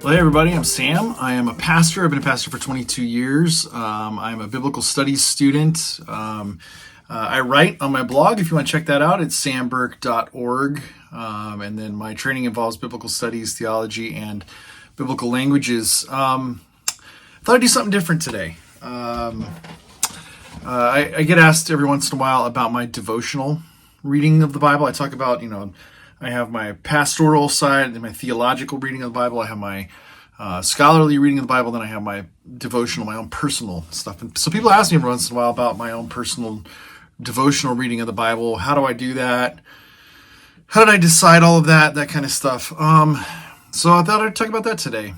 Well, hey everybody, I'm Sam. I am a pastor. I've been a pastor for 22 years. I'm a biblical studies student. I write on my blog. If you want to check that out, it's samburke.org. And then my training involves biblical studies, theology, and biblical languages. I thought I'd do something different today. I get asked every once in a while about my devotional reading of the Bible. I talk about, I have my pastoral side and my theological reading of the Bible. I have my scholarly reading of the Bible. Then I have my devotional, my own personal stuff. And so people ask me every once in a while about my own personal devotional reading of the Bible. How do I do that? How did I decide all of that? That kind of stuff. So I thought I'd talk about that today.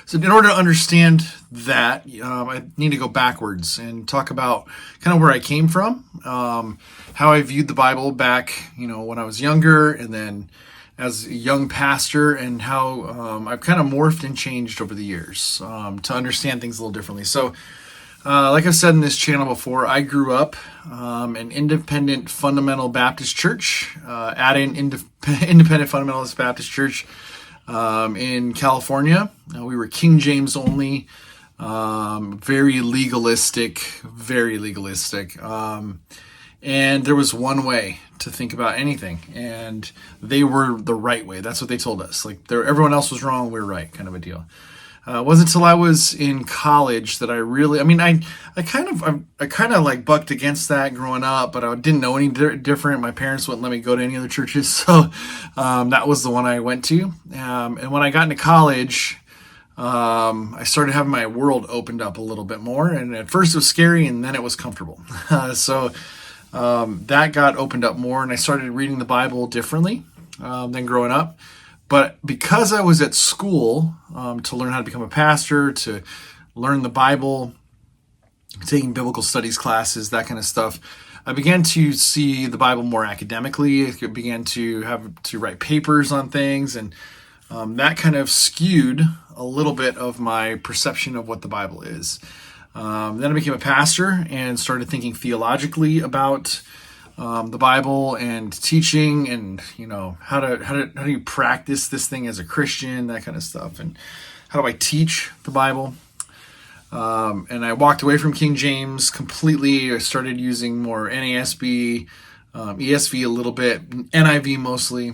So in order to understand that, I need to go backwards and talk about kind of where I came from, how I viewed the Bible back, when I was younger, and then as a young pastor, and how I've kind of morphed and changed over the years to understand things a little differently. So, like I've said in this channel before, I grew up an independent fundamental Baptist church, at an independent fundamentalist Baptist church in California. We were King James only, very legalistic. And there was one way to think about anything, and they were the right way. That's what they told us. Like everyone else was wrong, we were right, kind of a deal. It wasn't until I was in college that I really, I kind of like bucked against that growing up, but I didn't know any different. My parents wouldn't let me go to any other churches, so that was the one I went to. And when I got into college, I started having my world opened up a little bit more, and at first it was scary, and then it was comfortable. So that got opened up more, and I started reading the Bible differently than growing up. But because I was at school to learn how to become a pastor, to learn the Bible, taking biblical studies classes, that kind of stuff, I began to see the Bible more academically. I began to have to write papers on things, and that kind of skewed a little bit of my perception of what the Bible is. Then I became a pastor and started thinking theologically about the Bible and teaching, and how do you practice this thing as a Christian, that kind of stuff, and how do I teach the Bible. And I walked away from King James completely. I started using more NASB, ESV a little bit, NIV mostly.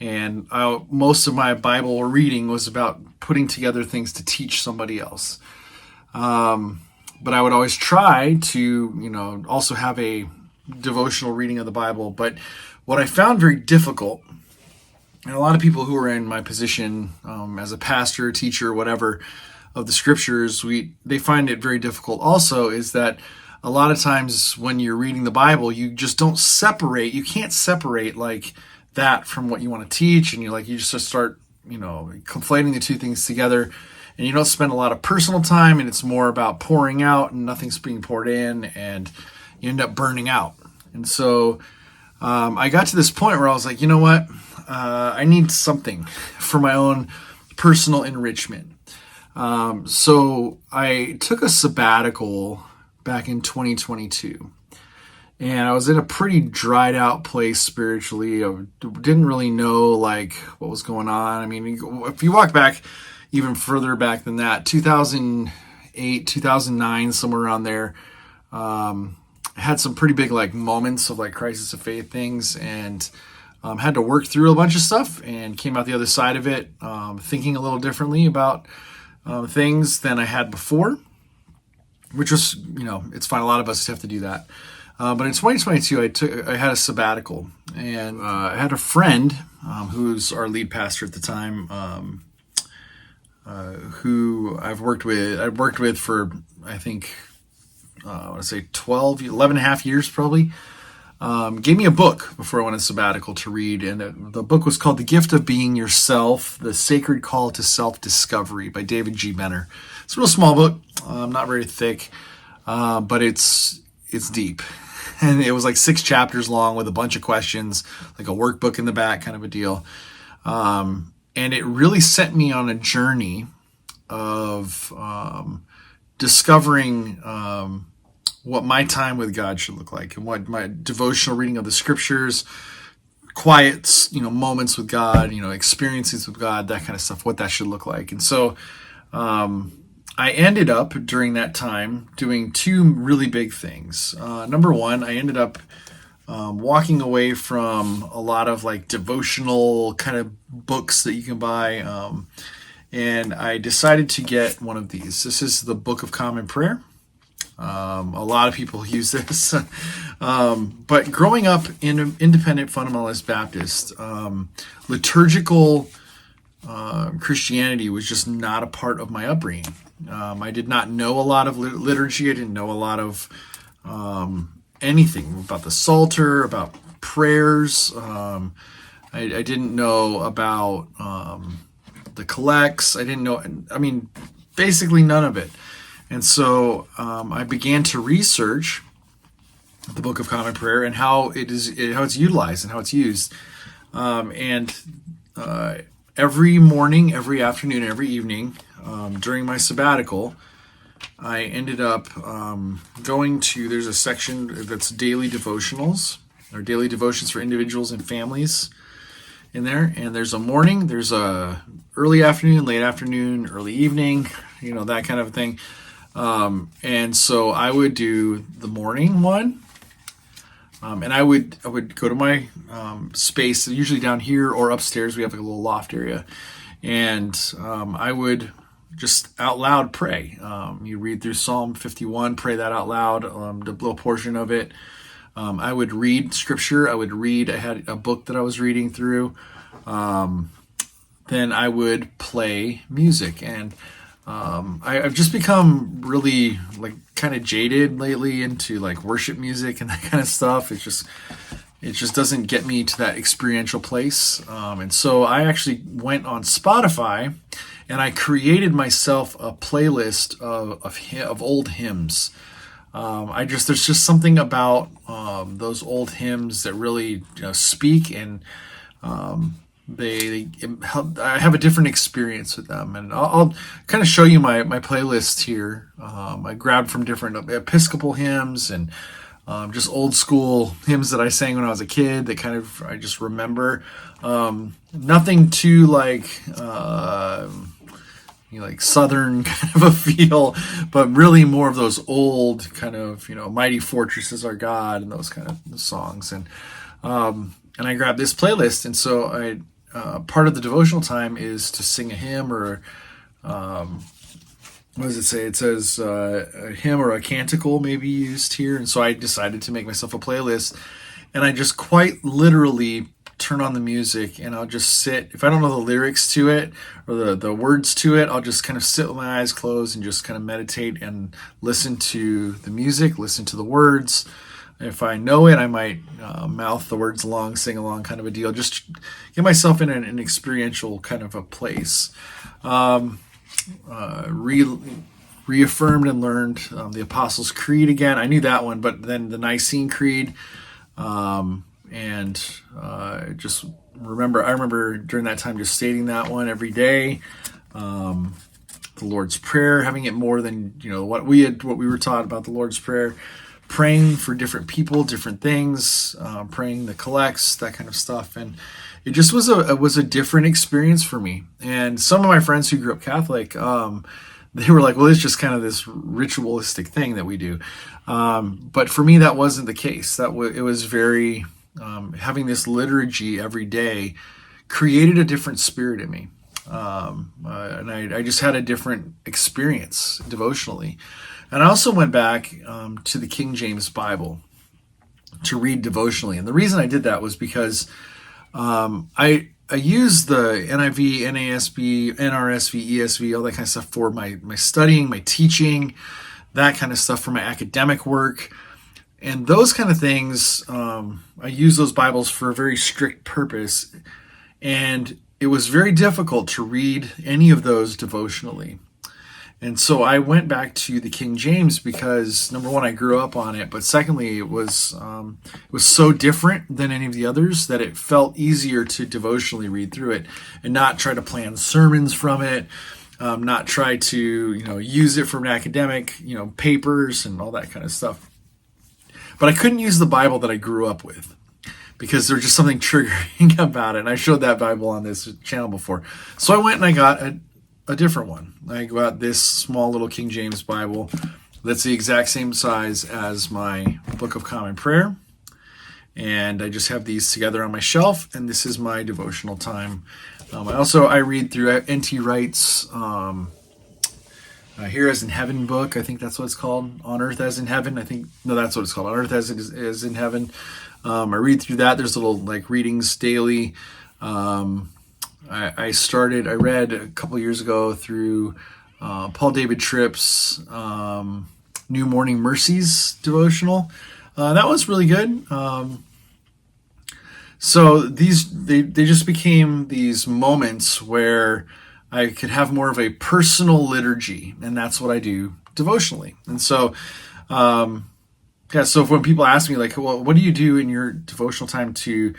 And most of my Bible reading was about putting together things to teach somebody else. But I would always try to, also have a devotional reading of the Bible. But what I found very difficult, and a lot of people who are in my position as a pastor, teacher, whatever, of the scriptures, they find it very difficult also, is that a lot of times when you're reading the Bible, you just don't separate. You can't separate like that from what you want to teach, and you just start, conflating the two things together. And you don't spend a lot of personal time, and it's more about pouring out, and nothing's being poured in, and you end up burning out. And so I got to this point where I was like, you know what? I need something for my own personal enrichment. So I took a sabbatical back in 2022. And I was in a pretty dried out place spiritually. I didn't really know what was going on. If you walk back even further back than that, 2008, 2009, somewhere around there, had some pretty big moments of crisis of faith things, and had to work through a bunch of stuff, and came out the other side of it thinking a little differently about things than I had before, which was, it's fine. A lot of us have to do that. But in 2022, I had a sabbatical, and I had a friend who's our lead pastor at the time, who I've worked with for, I think, I want to say 11 and a half years probably, gave me a book before I went on sabbatical to read. And the book was called The Gift of Being Yourself, The Sacred Call to Self-Discovery by David G. Benner. It's a real small book, not very thick, but it's deep. And it was 6 chapters long with a bunch of questions, like a workbook in the back, kind of a deal. And it really sent me on a journey of discovering what my time with God should look like, and what my devotional reading of the scriptures quiet, moments with God, experiences with God, that kind of stuff, what that should look like. And so I ended up during that time doing two really big things. Number one, I ended up walking away from a lot of like devotional kind of books that you can buy. And I decided to get one of these. This is the Book of Common Prayer. A lot of people use this. But growing up in an independent fundamentalist Baptist, liturgical Christianity was just not a part of my upbringing. I did not know a lot of liturgy. I didn't know a lot of anything about the Psalter, about prayers. I didn't know about the collects. I didn't know, basically none of it. And so I began to research the Book of Common Prayer and how it's utilized and how it's used. Every morning, every afternoon, every evening during my sabbatical, I ended up going to, there's a section that's daily devotionals, or daily devotions for individuals and families in there. And there's a morning, there's a early afternoon, late afternoon, early evening, that kind of thing. And so I would do the morning one. And I would go to my space, usually down here or upstairs. We have like a little loft area. And I would just out loud pray. You read through Psalm 51, pray that out loud, the little portion of it. I would read scripture. I had a book that I was reading through. Then I would play music. And I've just become really like kind of jaded lately into like worship music and that kind of stuff. It just doesn't get me to that experiential place. And so I actually went on Spotify and I created myself a playlist of old hymns. There's just something about those old hymns that really speak, and I have a different experience with them. And I'll kind of show you my playlist here. I grabbed from different Episcopal hymns and just old school hymns that I sang when I was a kid that kind of I just remember. Nothing too like Southern kind of a feel, but really more of those old kind of Mighty Fortress is Our God and those kind of songs. And I grabbed this playlist, and so part of the devotional time is to sing a hymn, or what does it say? It says a hymn or a canticle may be used here. And so I decided to make myself a playlist, and I just quite literally turn on the music, and I'll just sit. If I don't know the lyrics to it or the words to it, I'll just kind of sit with my eyes closed and just kind of meditate and listen to the music, listen to the words. If I know it, I might mouth the words along, sing along, kind of a deal. Just get myself in an experiential kind of a place. Reaffirmed and learned the Apostles' Creed again. I knew that one, but then the Nicene Creed. Just remember, I remember during that time just stating that one every day. The Lord's Prayer, having it more than what we were taught about the Lord's Prayer. Praying for different people, different things, praying the collects, that kind of stuff. And it just was a different experience for me. And some of my friends who grew up Catholic, they were like, well, it's just kind of this ritualistic thing that we do. But for me, that wasn't the case. It was very, having this liturgy every day created a different spirit in me. And I just had a different experience devotionally. And I also went back to the King James Bible to read devotionally. And the reason I did that was because I used the NIV, NASB, NRSV, ESV, all that kind of stuff for my studying, my teaching, that kind of stuff for my academic work. And those kind of things, I use those Bibles for a very strict purpose. And it was very difficult to read any of those devotionally. And so I went back to the King James because, number one, I grew up on it, but secondly, it was so different than any of the others that it felt easier to devotionally read through it and not try to plan sermons from it, not try to use it for an academic papers and all that kind of stuff. But I couldn't use the Bible that I grew up with because there's just something triggering about it. And I showed that Bible on this channel before. So I went and I got a different one. I got this small little King James Bible that's the exact same size as my Book of Common Prayer. And I just have these together on my shelf, and this is my devotional time. I read through N.T. Wright's Here as in Heaven book. I think that's what it's called. On Earth as in Heaven. That's what it's called. On Earth as in Heaven. I read through that. There's little readings daily. I read a couple years ago through Paul David Tripp's New Morning Mercies devotional. That was really good. So they just became these moments where I could have more of a personal liturgy, and that's what I do devotionally. And so, so when people ask me well, what do you do in your devotional time to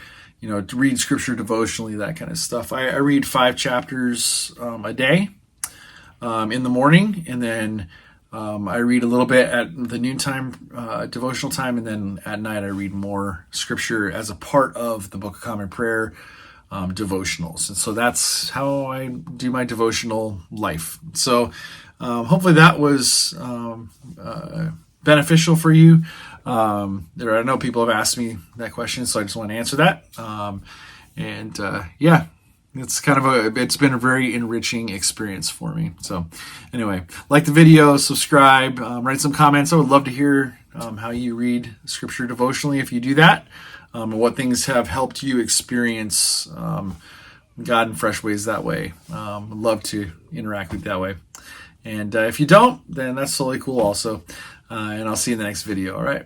read scripture devotionally, that kind of stuff, I read 5 chapters a day in the morning, and then I read a little bit at the noontime devotional time, and then at night I read more scripture as a part of the Book of Common Prayer devotionals. And so that's how I do my devotional life. So hopefully that was beneficial for you. I know people have asked me that question, so I just want to answer that. It's been a very enriching experience for me. So anyway, like the video, subscribe, write some comments. I would love to hear how you read scripture devotionally if you do that, and what things have helped you experience God in fresh ways that way. I'd love to interact with you that way. And if you don't, then that's totally cool also. And I'll see you in the next video. All right.